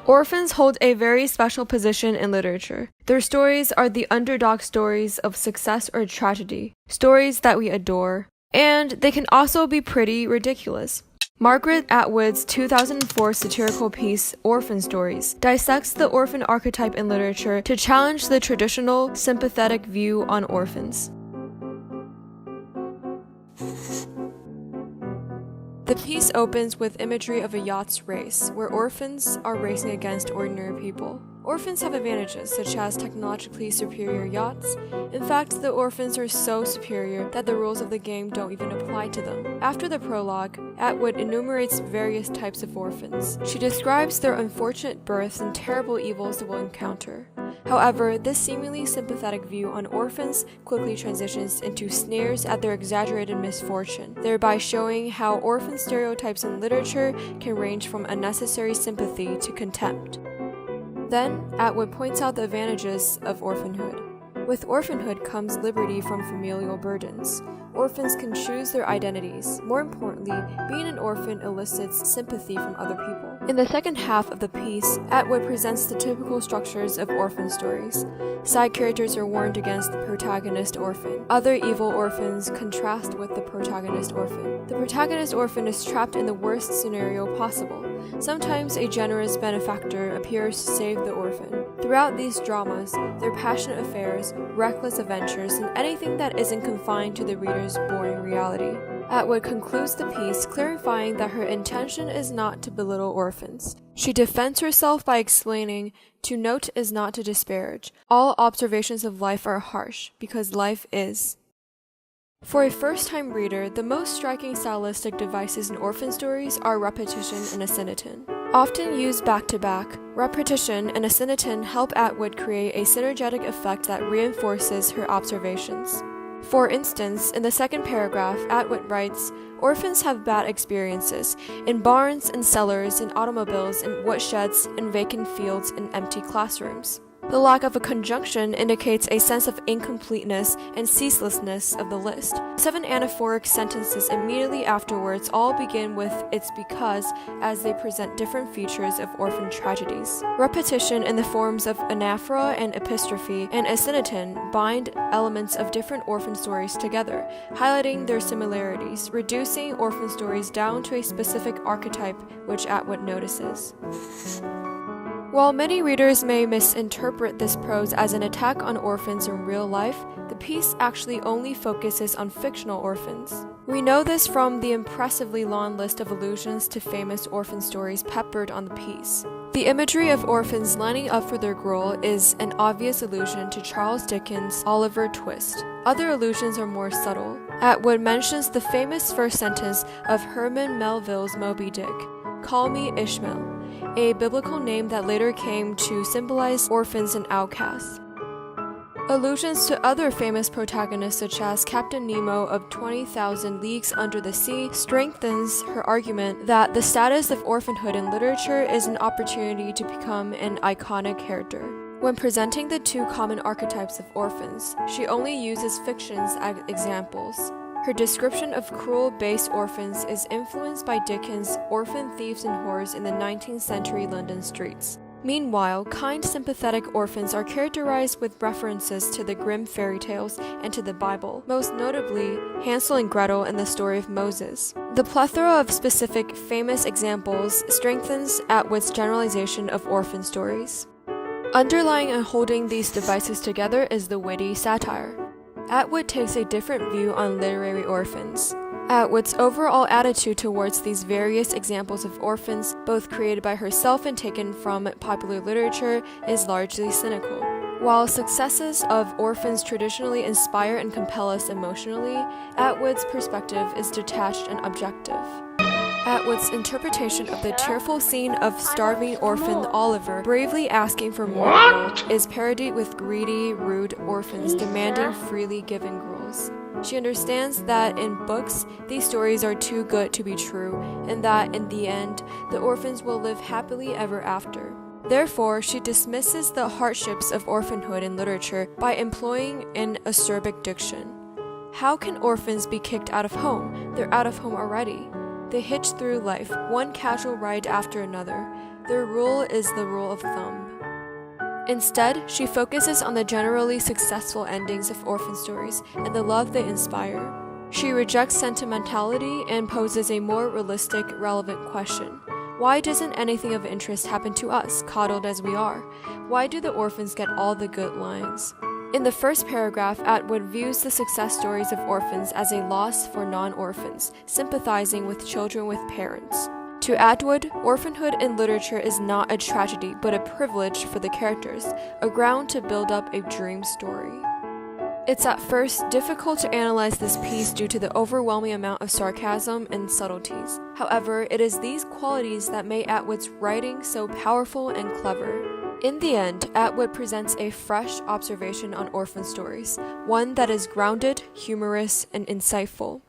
Orphans hold a very special position in literature. Their stories are the underdog stories of success or tragedy, stories that we adore, and they can also be pretty ridiculous. Margaret Atwood's 2004 satirical piece, Orphan Stories, dissects the orphan archetype in literature to challenge the traditional, sympathetic view on orphans. The piece opens with imagery of a yacht's race, where orphans are racing against ordinary people. Orphans have advantages, such as technologically superior yachts. In fact, the orphans are so superior that the rules of the game don't even apply to them. After the prologue, Atwood enumerates various types of orphans. She describes their unfortunate births and terrible evils they will encounter. However, this seemingly sympathetic view on orphans quickly transitions into sneers at their exaggerated misfortune, thereby showing how orphan stereotypes in literature can range from unnecessary sympathy to contempt. Then, Atwood points out the advantages of orphanhood. With orphanhood comes liberty from familial burdens. Orphans can choose their identities. More importantly, being an orphan elicits sympathy from other people. In the second half of the piece, Atwood presents the typical structures of orphan stories. Side characters are warned against the protagonist orphan. Other evil orphans contrast with the protagonist orphan. The protagonist orphan is trapped in the worst scenario possible. Sometimes a generous benefactor appears to save the orphan. Throughout these dramas, their passionate affairs, reckless adventures, and anything that isn't confined to the reader's boring reality. Atwood concludes the piece clarifying that her intention is not to belittle orphans. She defends herself by explaining, "To note is not to disparage. All observations of life are harsh, because life is." For a first-time reader, the most striking stylistic devices in orphan stories are repetition and a synonym. Often used back-to-back, repetition and a synonym help Atwood create a synergetic effect that reinforces her observations. For instance, in the second paragraph, Atwood writes, "Orphans have bad experiences in barns and cellars, in automobiles, in woodsheds, in vacant fields, in empty classrooms." The lack of a conjunction indicates a sense of incompleteness and ceaselessness of the list. 7 anaphoric sentences immediately afterwards all begin with "it's because," as they present different features of orphan tragedies. Repetition in the forms of anaphora and epistrophe and a synonym bind elements of different orphan stories together, highlighting their similarities, reducing orphan stories down to a specific archetype which Atwood notices. While many readers may misinterpret this prose as an attack on orphans in real life, the piece actually only focuses on fictional orphans. We know this from the impressively long list of allusions to famous orphan stories peppered on the piece. The imagery of orphans lining up for their gruel is an obvious allusion to Charles Dickens' Oliver Twist. Other allusions are more subtle. Atwood mentions the famous first sentence of Herman Melville's Moby Dick, "Call me Ishmael," a biblical name that later came to symbolize orphans and outcasts. Allusions to other famous protagonists such as Captain Nemo of 20,000 Leagues Under the Sea strengthens her argument that the status of orphanhood in literature is an opportunity to become an iconic character. When presenting the two common archetypes of orphans, she only uses fictions as examples. Her description of cruel, base orphans is influenced by Dickens' orphan thieves and whores in the 19th century London streets. Meanwhile, kind, sympathetic orphans are characterized with references to the Grimm fairy tales and to the Bible, most notably Hansel and Gretel and the story of Moses. The plethora of specific, famous examples strengthens Atwood's generalization of orphan stories. Underlying and holding these devices together is the witty satire. Atwood takes a different view on literary orphans. Atwood's overall attitude towards these various examples of orphans, both created by herself and taken from popular literature, is largely cynical. While successes of orphans traditionally inspire and compel us emotionally, Atwood's perspective is detached and objective. Atwood's interpretation of the tearful scene of starving orphan Oliver bravely asking for more gruel is parodied with greedy, rude orphans demanding freely given gruels. She understands that in books, these stories are too good to be true, and that in the end, the orphans will live happily ever after. Therefore, she dismisses the hardships of orphanhood in literature by employing an acerbic diction. How can orphans be kicked out of home? They're out of home already. They hitch through life, one casual ride after another. Their rule is the rule of thumb. Instead, she focuses on the generally successful endings of orphan stories and the love they inspire. She rejects sentimentality and poses a more realistic, relevant question. Why doesn't anything of interest happen to us, coddled as we are? Why do the orphans get all the good lines? In the first paragraph, Atwood views the success stories of orphans as a loss for non-orphans, sympathizing with children with parents. To Atwood, orphanhood in literature is not a tragedy, but a privilege for the characters, a ground to build up a dream story. It's at first difficult to analyze this piece due to the overwhelming amount of sarcasm and subtleties. However, it is these qualities that make Atwood's writing so powerful and clever. In the end, Atwood presents a fresh observation on orphan stories, one that is grounded, humorous, and insightful.